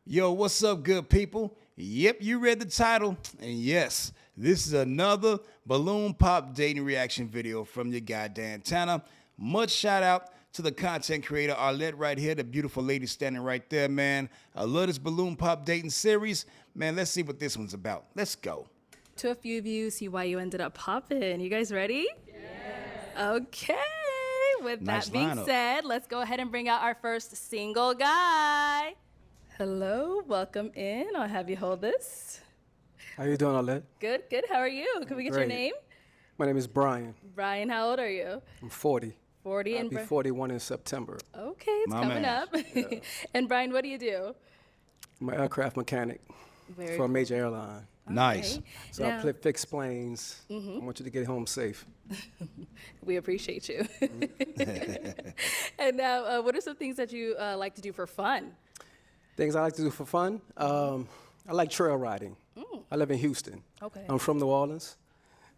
Yo, what's up, good people? Yep, you read the title. And yes, this is another balloon pop dating reaction video from your guy, Dan Tanner. Much shout out to the content creator, Arlette, right here, the beautiful lady standing right there, man. I love this balloon pop dating series. Man, let's see what this one's about. Let's go. To a few of you, see why you ended up popping. You guys ready? Yes. Okay. With Nice that being lineup. said, let's go ahead and bring out our first single guy. Hello, welcome in. I'll have you hold this. How you doing, Arlette? Good, good. How are you? Can we get your Great. name? My name is Brian. Brian, how old are you? I'm 40. 40 I'll and be Bri- 41 in September. Okay, it's My coming man. up. And Brian, what do you do? I'm an aircraft mechanic Very for a major airline. Nice. Okay. So Now, I fix planes. I want you to get home safe. we appreciate you. And now, what are some things that you like to do for fun? Things I like to do for fun. I like trail riding. I live in Houston. Okay. I'm from New Orleans,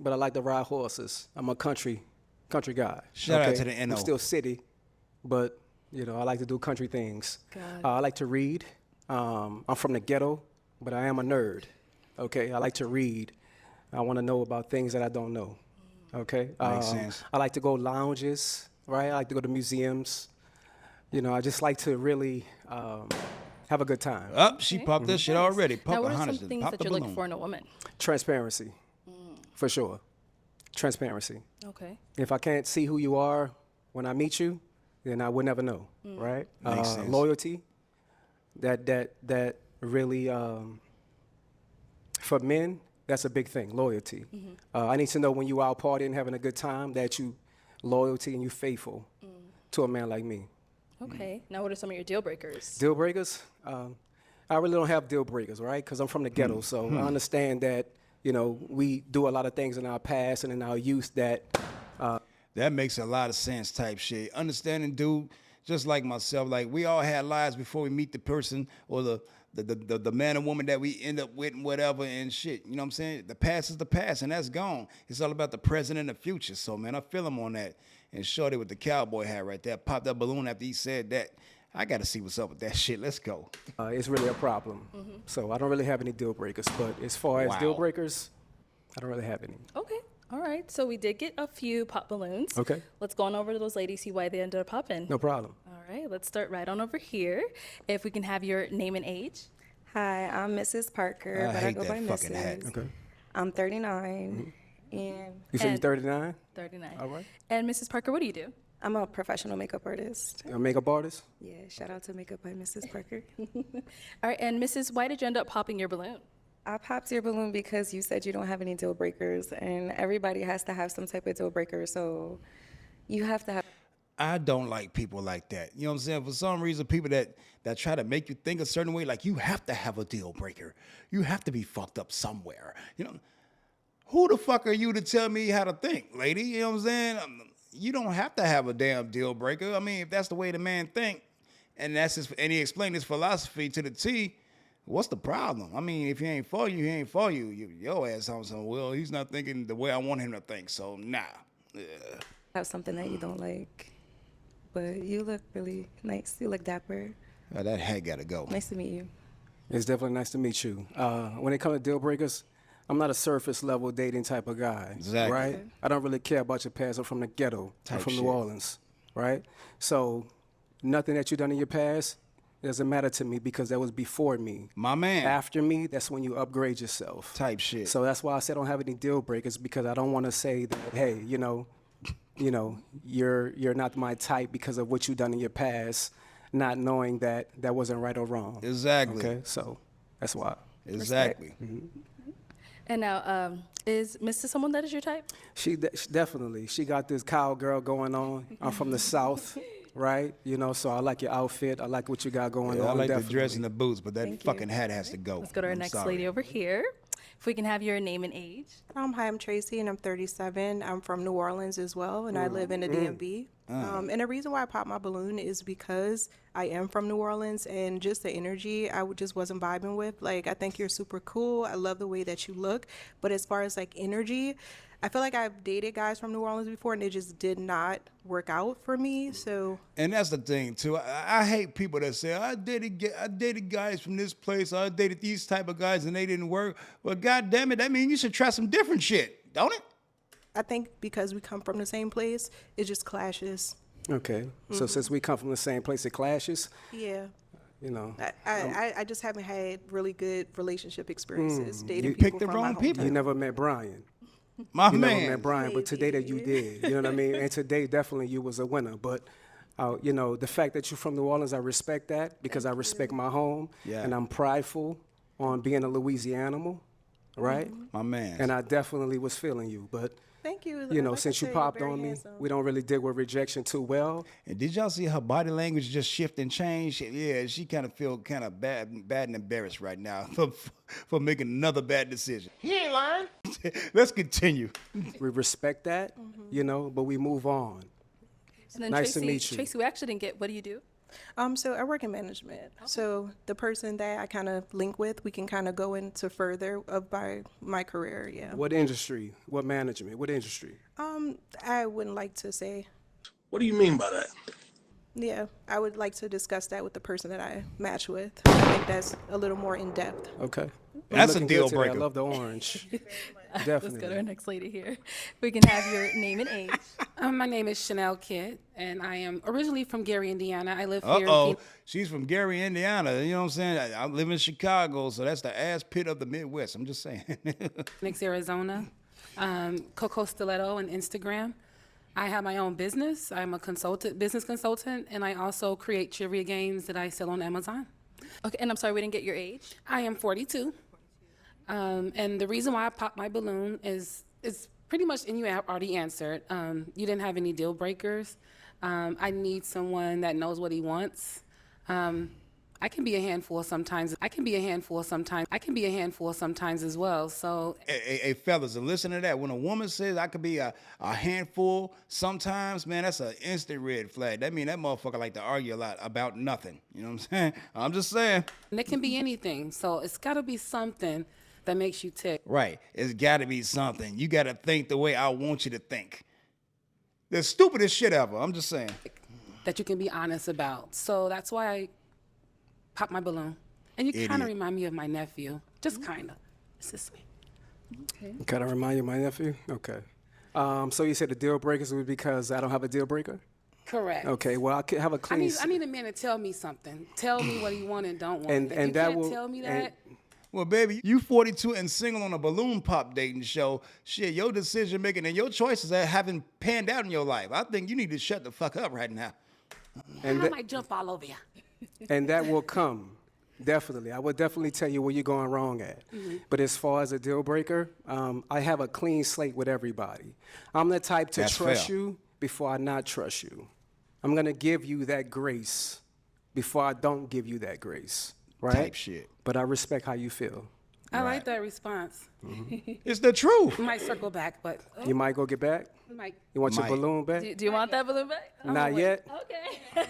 but I like to ride horses. I'm a country guy. Shout out to the NO. I'm still city, but I like to do country things. Got it. I like to read. I'm from the ghetto, but I am a nerd. Okay, I like to read. I want to know about things that I don't know. Okay, Makes sense. I like to go lounges, right? I like to go to museums. I just like to really have a good time. Up, she popped that shit already. Now, what are some Pocahontas things popped that the you're looking balloon. for in a woman? Transparency, for sure. Transparency. Okay. If I can't see who you are when I meet you, then I would never know, right? Makes sense. Loyalty. That really, for men, that's a big thing. Loyalty. I need to know when you out partying, having a good time, that you loyalty and you faithful to a man like me. Okay. Now, what are some of your deal breakers? Deal breakers? I really don't have deal breakers, right? Because I'm from the ghetto, so I understand that we do a lot of things in our past and in our youth that. That makes a lot of sense type shit. Understanding, dude, just like myself, like we all had lives before we meet the person or the man or woman that we end up with and whatever and shit. You know what I'm saying? The past is the past and that's gone. It's all about the present and the future. So, man, I feel him on that. And Shorty with the cowboy hat right there popped that balloon after he said that. I got to see what's up with that shit. Let's go. It's really a problem. So I don't really have any deal breakers. But as far as deal Wow. breakers, I don't really have any. Okay. All right. So we did get a few pop balloons. Okay. Let's go on over to those ladies, see why they ended up popping. No problem. All right. Let's start right on over here. If we can have your name and age. Hi, I'm Mrs. Parker, I but I hate go by that fucking hat. Mrs. Okay. I'm 39, and You said you're And- 39? 39. All right. And Mrs. Parker, what do you do? I'm a professional makeup artist. You're a makeup artist? Yeah, shout out to Makeup by Mrs. Parker. All right. And Mrs., why did you end up popping your balloon? I popped your balloon because you said you don't have any deal breakers, and everybody has to have some type of deal breaker, so you have to have. I don't like people like that. You know what I'm saying? For some reason, people that try to make you think a certain way, like you have to have a deal breaker. You have to be fucked up somewhere. Who the fuck are you to tell me how to think, lady? You know what I'm saying? You don't have to have a damn deal breaker. I mean, if that's the way the man think, and and he explained his philosophy to the T, what's the problem? I mean, if he ain't for you, he ain't for you. Your ass on some, well, he's not thinking the way I want him to think, so nah. Yeah. Have something that you don't like, but you look really nice. You look dapper. That hat gotta go. Nice to meet you. It's definitely nice to meet you. When it comes to deal breakers, I'm not a surface level dating type of guy. Exactly. Right? I don't really care about your past. I'm from the ghetto. I'm Type from shit. New Orleans. Right? So nothing that you've done in your past doesn't matter to me because that was before me. My man. After me, that's when you upgrade yourself. Type shit. So that's why I said I don't have any deal breakers because I don't want to say that, hey, you're not my type because of what you've done in your past, not knowing that that wasn't right or wrong. Exactly. Okay, so that's why. Exactly. And now, is Mrs. someone that is your type? She definitely. She got this cowgirl going on. I'm from the South, right? So I like your outfit. I like what you got going Yeah, I on. like the definitely. dress and the boots, but that Thank you. fucking hat has to go. Let's go to our I'm next sorry. lady over here. If we can have your name and age. Hi, I'm Tracy, and I'm 37. I'm from New Orleans as well, and I live in the DMV. And the reason why I popped my balloon is because I am from New Orleans, and just the energy just wasn't vibing with. Like, I think you're super cool. I love the way that you look. But as far as like energy, I feel like I've dated guys from New Orleans before, and it just did not work out for me. So And that's the thing too. I hate people that say I dated guys from this place. I dated these type of guys and they didn't work. Well, God damn it, that means you should try some different shit, don't it? I think because we come from the same place, it just clashes. Okay. So since we come from the same place, it clashes. Yeah. You know, I just haven't had really good relationship experiences dating You people picked the from wrong my people. you hometown. never met Brian. My You never man. met Brian, but today that you did. You know what I mean? And today definitely you was a winner. But you know, the fact that you're from New Orleans, I respect that because I respect my home, Yeah. and I'm prideful on being a Louisianimal, right? My man. And I definitely was feeling you, but. Thank you. You know, Like I since you said, popped you're very on me, handsome. we don't really deal with rejection too well. And did y'all see her body language just shift and change? Yeah, she kind of feel kind of bad and embarrassed right now for making another bad decision. He ain't lying. Let's continue. We respect that, you know, but we move on. And then Nice to Tracy, meet you. Tracy, we actually didn't get, what do you do? So I work in management. So the person that I kind of link with, we can kind of go into further of my career. Yeah. What industry? What management? What industry? I wouldn't like to say. What do you mean by that? Yeah, I would like to discuss that with the person that I match with. I think that's a little more in depth. Okay. That's a Looking deal good today. breaker. I love the orange. Let's go to our Definitely. next lady here. We can have your name and age. My name is Chanel Kidd, and I am originally from Gary, Indiana. I live here in Uh-oh. Phoenix, She's from Gary, Indiana. You know what I'm saying? I live in Chicago, so that's the ass pit of the Midwest. I'm just saying. Arizona. Coco Stiletto on Instagram. I have my own business. I'm a business consultant, and I also create trivia games that I sell on Amazon. Okay, and I'm sorry, we didn't get your age. I am 42. And the reason why I popped my balloon is pretty much, and you already answered, you didn't have any deal breakers. I need someone that knows what he wants. I can be a handful sometimes. I can be a handful sometimes as well. So Hey, fellas, and listen to that. When a woman says I could be a handful sometimes, man, that's an instant red flag. That mean that motherfucker like to argue a lot about nothing. You know what I'm saying? I'm just saying. and it can be anything. So it's got to be something that makes you tick. Right. It's got to be something. You got to think the way I want you to think. The stupidest shit ever. I'm just saying. That you can be honest about. So that's why I popped my balloon. And you kind Idiot. of remind me of my nephew. Just kind of. It's just me. Kind of remind you of my nephew? Okay. So you said the deal breakers was because I don't have a deal breaker? Correct. Okay, well, I could have a I clean... need, I need a man to tell me something. Tell me what he want and don't want. And- If and you that can't will- tell me and- that, Well, baby, you 42 and single on a balloon pop dating show. Shit, your decision making and your choices haven't panned out in your life. I think you need to shut the fuck up right now. and I that- might jump all over you. And that will come, definitely. I will definitely tell you where you're going wrong at. But as far as a deal breaker, I have a clean slate with everybody. I'm the type to That's trust fair. you before I not trust you. I'm gonna give you that grace before I don't give you that grace, right? Type shit. But I respect how you feel. I like that response. It's the truth. We might circle back, but You might go get back? we might. You want Might. your balloon back? Do you want that balloon back? Not yet. Okay.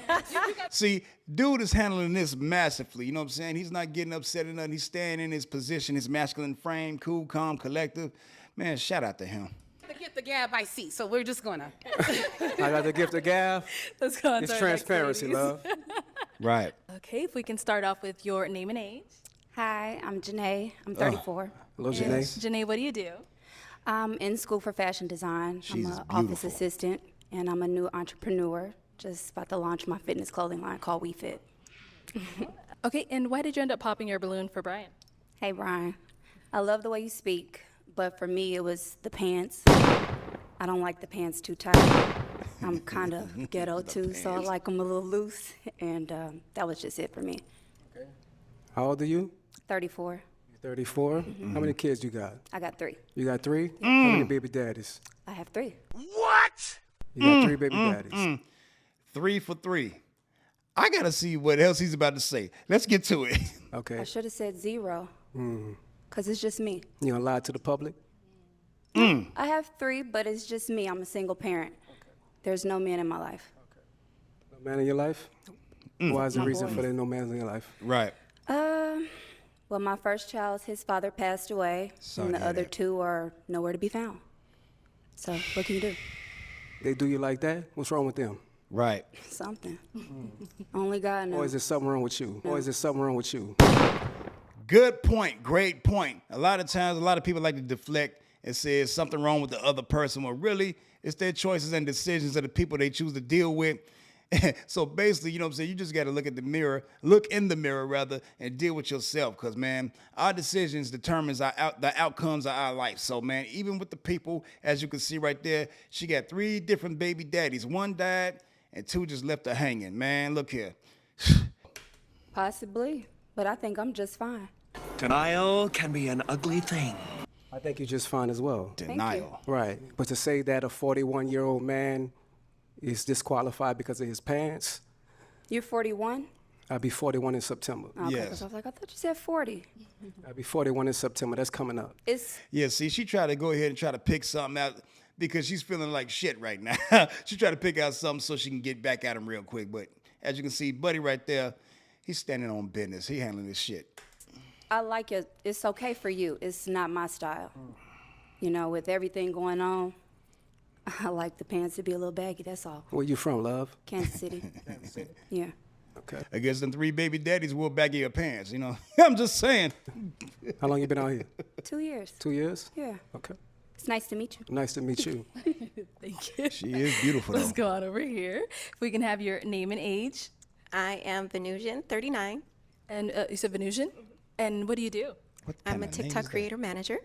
See, dude is handling this massively. You know what I'm saying? He's not getting upset or nothing. He's staying in his position, his masculine frame, cool, calm, collective. Man, shout out to him. The gift the gab I see, so we're just gonna. I got the gift of gab. Let's go on It's to our next transparency, ladies. love. Right. Okay, if we can start off with your name and age. Hi, I'm Janae. I'm 34. Hello, Janae. Janae, what do you do? I'm in school for fashion design. She's I'm an office beautiful. assistant, and I'm a new entrepreneur. Just about to launch my fitness clothing line called WeFit. Okay, and why did you end up popping your balloon for Brian? Hey, Brian. I love the way you speak, but for me, it was the pants. I don't like the pants too tight. I'm kind of ghetto too, so I like them a little loose, and that was just it for me. How old are you? 34. 34. How many kids you got? I got 3. You got 3? How many baby daddies? I have 3. You got 3 baby daddies. 3 for 3. I got to see what else he's about to say. Let's get to it. Okay. I should have said 0, because it's just me. You gonna lie to the public? I have 3, but it's just me. I'm a single parent. There's no man in my life. No man in your life? Why is the My reason for boys. there no man in your life? Right. Well, my first child, his father passed away, Sorry and to the hear other that. two are nowhere to be found. So what can you do? They do you like that? What's wrong with them? Right. Something. Only God knows. Or is there something wrong with you? Or is there something wrong with you? Good point. Great point. A lot of times, a lot of people like to deflect and say it's something wrong with the other person. Well, really, it's their choices and decisions of the people they choose to deal with. So basically, you know what I'm saying? You just got to look in the mirror, rather, and deal with yourself. Because, man, our decisions determines the outcomes of our life. So, man, even with the people, as you can see right there, she got 3 different baby daddies. 1 died and 2 just left her hanging. Man, look here. Possibly, but I think I'm just fine. Denial can be an ugly thing. I think you're just fine as well. Denial. Right. But to say that a 41-year-old man is disqualified because of his pants, You're 41? I'll be 41 in September. Okay, Yes. 'cause I was like, I thought you said 40. I'll be 41 in September. That's coming up. It's Yeah, see, she tried to go ahead and try to pick something out because she's feeling like shit right now. She tried to pick out something so she can get back at him real quick. But as you can see, Buddy right there, he's standing on business. He handling this shit. I like it. It's okay for you. It's not my style. You know, with everything going on, I like the pants to be a little baggy. That's all. Where you from, love? Kansas City. Yeah. Okay. I guess them 3 baby daddies will back in your pants, you know. I'm just saying. How long you been out here? 2 years. 2 years? Yeah. Okay. It's nice to meet you. Nice to meet you. Thank you. She is beautiful, Let's though. go on over here. If we can have your name and age. I am Venusian, 39. And you said Venusian? And what do you do? What I'm kind a of name TikTok is that? creator manager.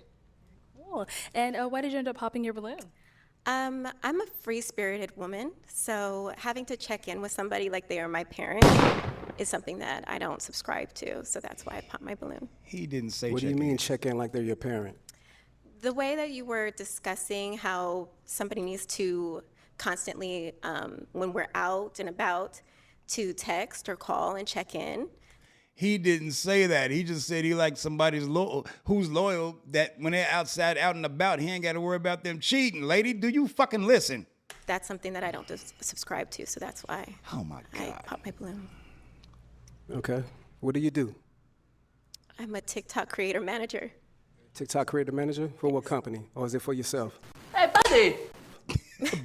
Cool. And why did you end up popping your balloon? I'm a free-spirited woman, so having to check in with somebody like they are my parent is something that I don't subscribe to, so that's why I pop my balloon. He didn't say What do you check in. mean check in like they're your parent? The way that you were discussing how somebody needs to constantly, when we're out and about, to text or call and check in. He didn't say that. He just said he likes somebody who's loyal, that when they're outside, out and about, he ain't got to worry about them cheating. Lady, do you fucking listen? That's something that I don't subscribe to, so that's why Oh, my I God. pop my balloon. Okay. What do you do? I'm a TikTok creator manager. TikTok creator manager? For what company? Or is it for yourself? Hey, buddy.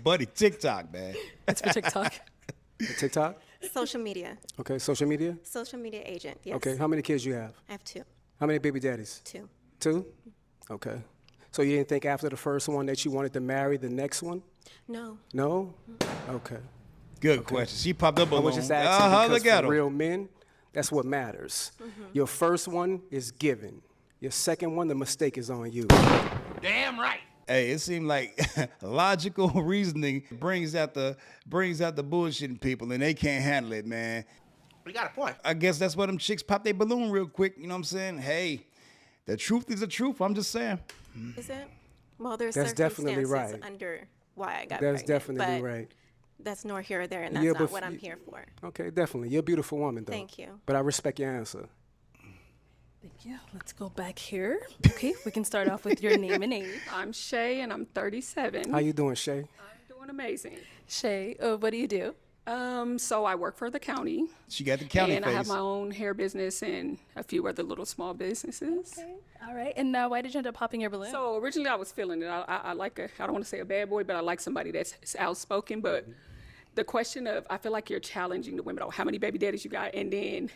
Buddy, TikTok, man. That's for TikTok. TikTok? Social media. Okay. Social media? Social media agent, yes. Okay. How many kids you have? I have 2. How many baby daddies? 2. 2? Okay. So you didn't think after the first one that you wanted to marry the next one? No. No? Okay. Good question. She popped up a I balloon. was just asking Look because at for him. real men, that's what matters. Your first one is given. Your second one, the mistake is on you. Damn right. Hey, it seemed like logical reasoning brings out the bullshitting people, and they can't handle it, man. We got a point. I guess that's why them chicks pop their balloon real quick. You know what I'm saying? Hey, the truth is the truth. I'm just saying. Is it? Well, there's That's definitely circumstances right. under why I got That's pregnant, definitely but right. that's nor here or there, and that's Yeah, not but what I'm f- here for. Okay, definitely. You're a beautiful woman, though. Thank you. But I respect your answer. Thank you. Let's go back here. Okay, we can start off with your name and age. I'm Shay, and I'm 37. How you doing, Shay? I'm doing amazing. Shay, what do you do? So I work for the county. She got the county and face. I have my own hair business and a few other little small businesses. All right. And why did you end up popping your balloon? So originally I was feeling it. I like I don't want to say a bad boy, but I like somebody that's outspoken. But the question of, I feel like you're challenging the women. Oh, how many baby daddies you got? And then,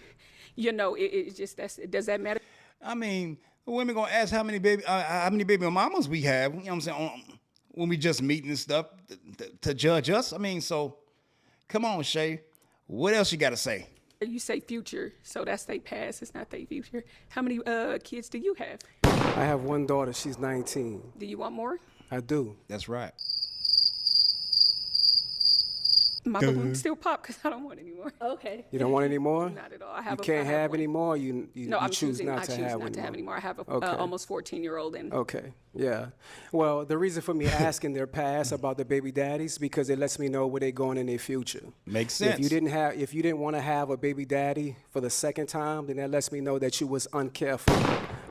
it just, does that matter? I mean, women gonna ask how many baby mamas we have. You know what I'm saying? When we just meeting and stuff to judge us. I mean, so come on, Shay. What else you got to say? You say future, so that's their past. It's not their future. How many kids do you have? I have one daughter. She's 19. Do you want more? I do. That's right. My balloon still pop because I don't want any more. Okay. You don't want any more? Not at all. I You have a- can't I have have one. any more. You No, I'm choose choosing. not I to choose have not any to have more. any more. I have a Okay. almost 14-year-old, and Okay, yeah. Well, the reason for me asking their past about the baby daddies because it lets me know where they're going in their future. Makes If you sense. if you didn't want to have a baby daddy for the second time, then that lets me know that you was uncareful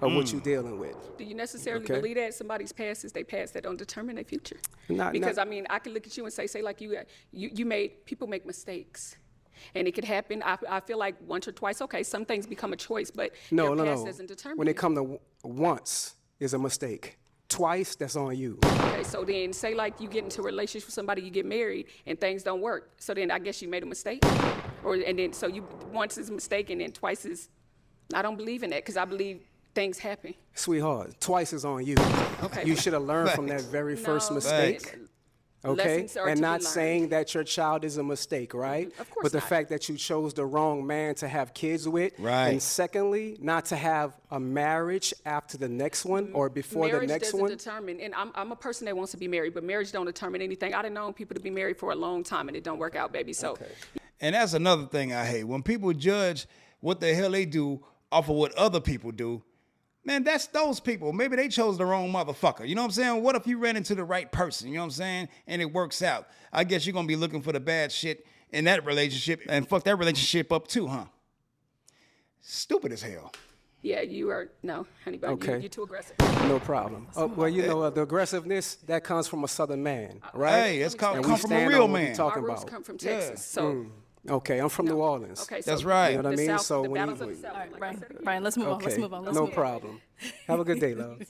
of what you're dealing with. do you necessarily Okay. believe that somebody's past is their past that don't determine their future? Not- Because not- I mean, I can look at you and say like you made people make mistakes. And it could happen. I feel like once or twice, okay, some things become a choice, but No, your no, past no. doesn't determine When it. it comes to once is a mistake. Twice, that's on you. Okay, so then say like you get into a relationship with somebody, you get married, and things don't work. So then I guess you made a mistake, and then so you once is a mistake, and then twice is. I don't believe in that because I believe things happen. Sweetheart, twice is on you. Okay. You should have learned from that very first No, mistake. Okay, lessons are and to be not learned. saying that your child is a mistake, right? Of course But the not. fact that you chose the wrong man to have kids with, Right. and secondly, not to have a marriage after the next one or before Marriage the next doesn't one. determine, and I'm a person that wants to be married, but marriage don't determine anything. I've known people to be married for a long time and it don't work out, baby. So And that's another thing I hate. When people judge what the hell they do off of what other people do, man, that's those people. Maybe they chose the wrong motherfucker. You know what I'm saying? What if you ran into the right person, you know what I'm saying? And it works out. I guess you're going to be looking for the bad shit in that relationship and fuck that relationship up too, huh? Stupid as hell. yeah, you are no, honey bun. Okay. You're too aggressive. No problem. Well, you know, the aggressiveness that comes from a Southern man, right? Hey, it's come And from we a stand real on what we man. talk Our roots about. come from Texas, so Okay, I'm from New Orleans. okay, so That's right. You know what I the mean? South, So the when battles you- of the South. All right, like I Brian. said again. Brian, let's move on. Okay, Let's move on. Let's no move on. problem. Have a good day, love.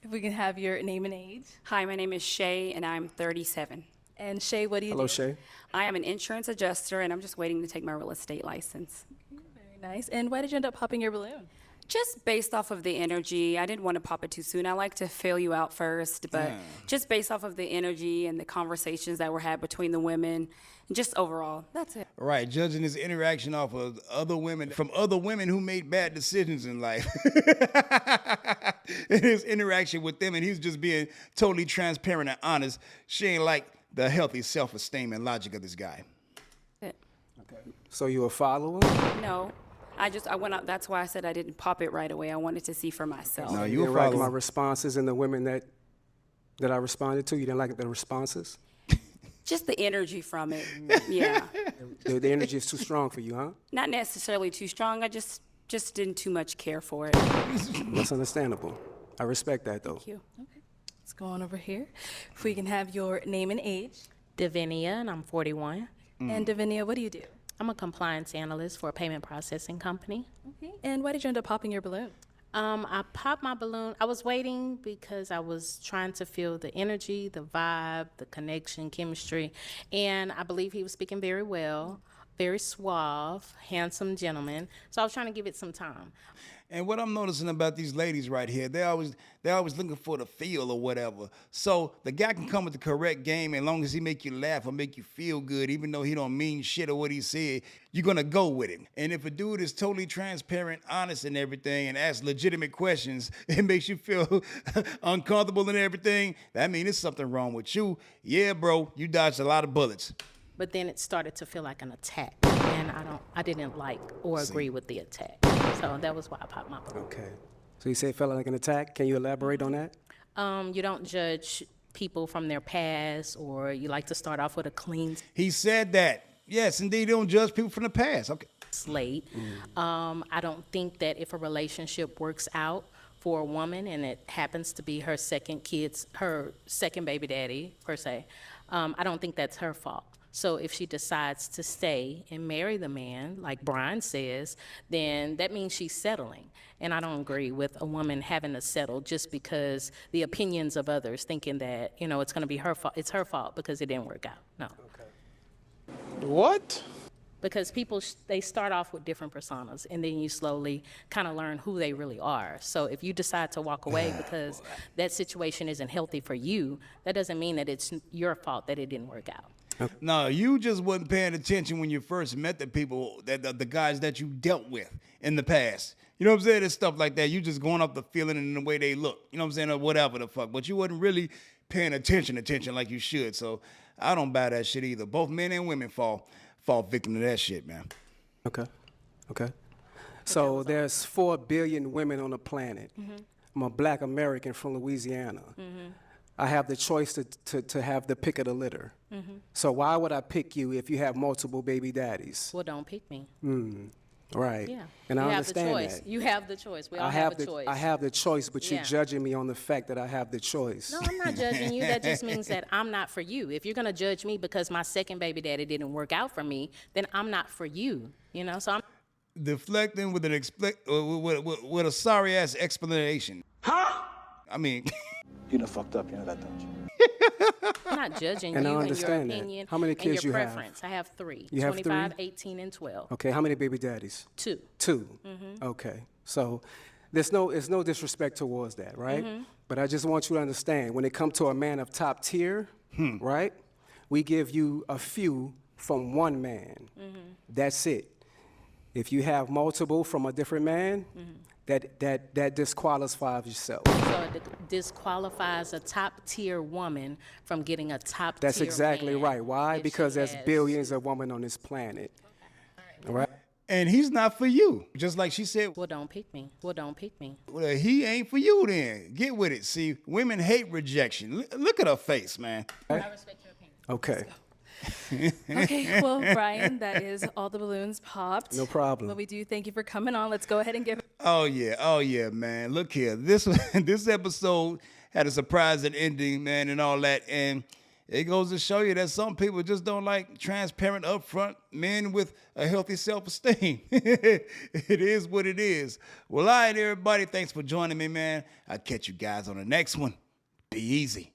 If we can have your name and age. Hi, my name is Shay, and I'm 37. And Shay, what do you Hello, do? Shay. I am an insurance adjuster, and I'm just waiting to take my real estate license. Very nice. And why did you end up popping your balloon? Just based off of the energy, I didn't want to pop it too soon. I like to feel you out first, but just based off of the energy and the conversations that were had between the women, and just overall, that's it. Right, judging his interaction off of other women, from other women who made bad decisions in life. And his interaction with them, and he's just being totally transparent and honest. She ain't like the healthy self-esteem and logic of this guy. So you a follower? No, I went out. That's why I said I didn't pop it right away. I wanted to see for myself. No, You you a didn't like my follower. responses and the women that I responded to. You didn't like the responses. Just the energy from it. Yeah, The energy is too strong for you, huh? not necessarily too strong. I just didn't too much care for it. That's understandable. I respect that though. Thank you. Let's go on over here. If we can have your name and age. Davinia, and I'm 41. And Davinia, what do you do? I'm a compliance analyst for a payment processing company. Okay. And why did you end up popping your balloon? I popped my balloon. I was waiting because I was trying to feel the energy, the vibe, the connection, chemistry, and I believe he was speaking very well, very suave, handsome gentleman. So I was trying to give it some time. And what I'm noticing about these ladies right here, they're always looking for the feel or whatever. So the guy can come with the correct game as long as he make you laugh or make you feel good, even though he don't mean shit or what he said, you're gonna go with him. And if a dude is totally transparent, honest and everything, and asks legitimate questions, it makes you feel uncomfortable and everything, that means there's something wrong with you. Yeah, bro, you dodged a lot of bullets. But then it started to feel like an attack, and I didn't like or agree with the attack. So that was why I popped my balloon. Okay. So you say it felt like an attack. Can you elaborate on that? You don't judge people from their past, or you like to start off with a clean He said that. Yes, indeed, they don't judge people from the past. Okay. slate. I don't think that if a relationship works out for a woman and it happens to be her second baby daddy, per se, I don't think that's her fault. So if she decides to stay and marry the man, like Brian says, then that means she's settling. And I don't agree with a woman having to settle just because the opinions of others thinking that, it's going to be her fault. It's her fault because it didn't work out. No. What? Because people, they start off with different personas, and then you slowly kind of learn who they really are. So if you decide to walk away because that situation isn't healthy for you, that doesn't mean that it's your fault that it didn't work out. No, you just wasn't paying attention when you first met the people, the guys that you dealt with in the past. You know what I'm saying? It's stuff like that. You just going off the feeling and the way they look. You know what I'm saying? Or whatever the fuck. But you wasn't really paying attention like you should. So I don't buy that shit either. Both men and women fall victim to that shit, man. Okay. Okay. So there's 4 billion women on the planet. I'm a black American from Louisiana. I have the choice to have the pick of the litter. So why would I pick you if you have multiple baby daddies? Well, don't pick me. Right. Yeah. And you I have understand the choice. that. You have the choice. We all have a choice. I have the choice, but you're Yeah. judging me on the fact that I have the choice. No, I'm not judging you. That just means that I'm not for you. If you're gonna judge me because my second baby daddy didn't work out for me, then I'm not for you. You know, so I'm Deflecting with with a sorry ass explanation. Huh? I mean, You done fucked up, you know that, don't you? not judging And you I and your understand that. opinion How many and kids your you have? preference. I have 3. You have 25, 3? 18, and 12. Okay, how many baby daddies? 2. 2. Okay. So it's no disrespect towards that, right? But I just want you to understand, when it comes to a man of top tier, right? We give you a few from one man. That's it. If you have multiple from a different man, that disqualifies yourself. So it disqualifies a top tier woman from getting a top That's tier exactly man right. Why? if she Because there's has- billions of women on this planet. All right? and he's not for you. Just like she said, Well, don't pick me. Well, don't pick me. well, he ain't for you then. Get with it. See, women hate rejection. Look at her face, man. I respect your opinion. Okay. Okay, well, Brian, that is all the balloons popped. No problem. But we do thank you for coming on. Let's go ahead and give. Oh yeah, man. Look here. This episode had a surprising ending, man, and all that. And it goes to show you that some people just don't like transparent, upfront men with a healthy self-esteem. It is what it is. Well, all right, everybody. Thanks for joining me, man. I'll catch you guys on the next one. Be easy.